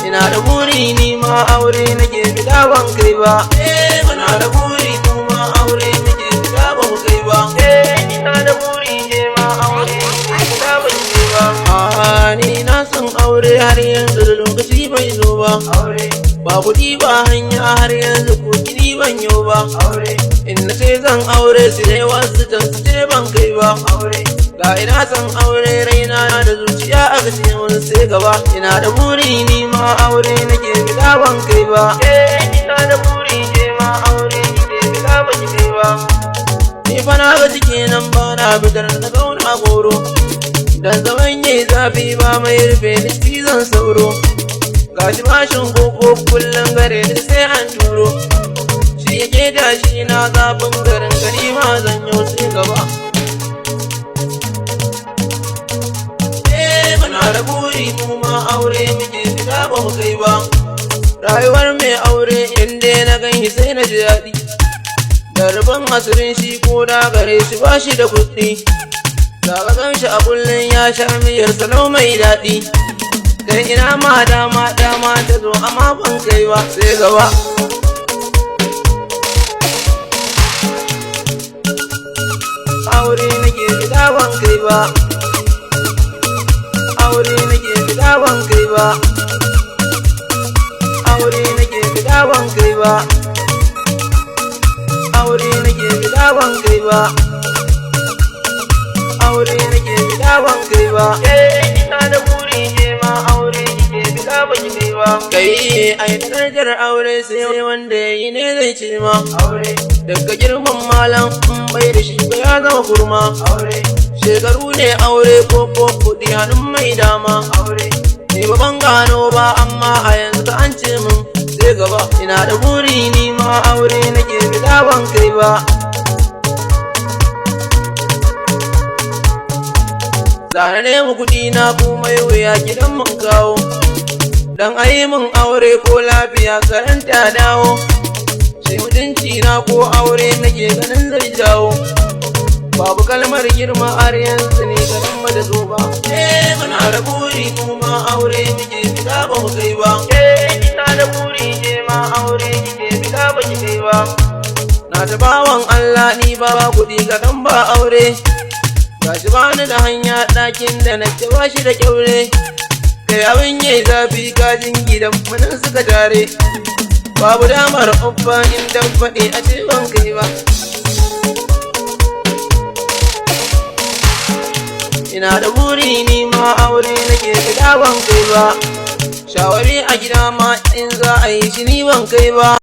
Ina da buri ni ma aure nake fita ban kai ba. Muna da buri kuma aure nake fita ban kai ba. Ina da buri ne ma aure nake fita ban kai ba. Ni na san aure har yanzu da lokaci bai zo ba. Ba kuɗi ba hanya har yanzu ko kiɗi ban yau ba. In na ce zan aure su dai wasu can su ce ban kai ba. Ga ina san aure raina da zuciya aka ce mun sai gaba. Ina da buri ni ma aure nake fita ban kai ba. Ina da buri ke ma aure nake fita ban kai ba. Ni fa na ga kenan ba na fitar da zauna goro. Dan zaman yayi zafi ba mai rufe ni cizon sauro. Gashi bashin koko kullum gare ni sai an turo. Shi yake tashi na zafin garin gari ma zan yau sai gaba. Muna da buri mu ma aure muke fita ba mu kai ba. Rayuwar mai aure inda na gani sai na ji daɗi. Da rubin asirin shi ko da gare shi ba shi da kuɗi. Da ka gan shi a kullum ya sha miyar salau mai daɗi. Kai ina ma dama ta zo amma ban kai ba sai gaba. Aure nake fita ban kai ba. Aure nake fita ban kai ba. Aure nake fita ban kai ba. Aure nake fita ban kai ba. Aure nake fita ban kai ba. Ina da buri ke ma aure nake fita ban kai ba. Kai ai darajar aure sai wanda yayi ne zai ce ma. Daga girman malam in bai da shi ba ya zama kurma. Shekaru ne aure ko kuɗi hannun mai dama. Ni ba ban gano ba amma a yanzu ka an ce min sai gaba. Ina da buri ni ma aure nake fita ban kai ba. Zane ne mu kuɗi na kuma yi wuya gidan mun kawo. Dan ayi min aure ko lafiya karanta dawo. Sai mutunci na ko aure nake ganin zai jawo. Babu kalmar girma har yanzu ne ganin ma da zo ba. Muna da buri kuma aure muke fita ba mu kai ba. Ina da buri ke ma aure muke fita ba ki kai ba. Na ta bawan Allah ni ba kuɗi ga dan ba aure. Gashi bani da hanya ɗakin da na ce ba shi da kyaure. Kai abin yayi zafi kajin gidan munin suka tare. Babu damar ubba in dan faɗi a ce ban kai ba. Ina da buri ni ma aure nake fita ban kai ba. Shawari a gida ma in za a yi shi ni ban kai ba.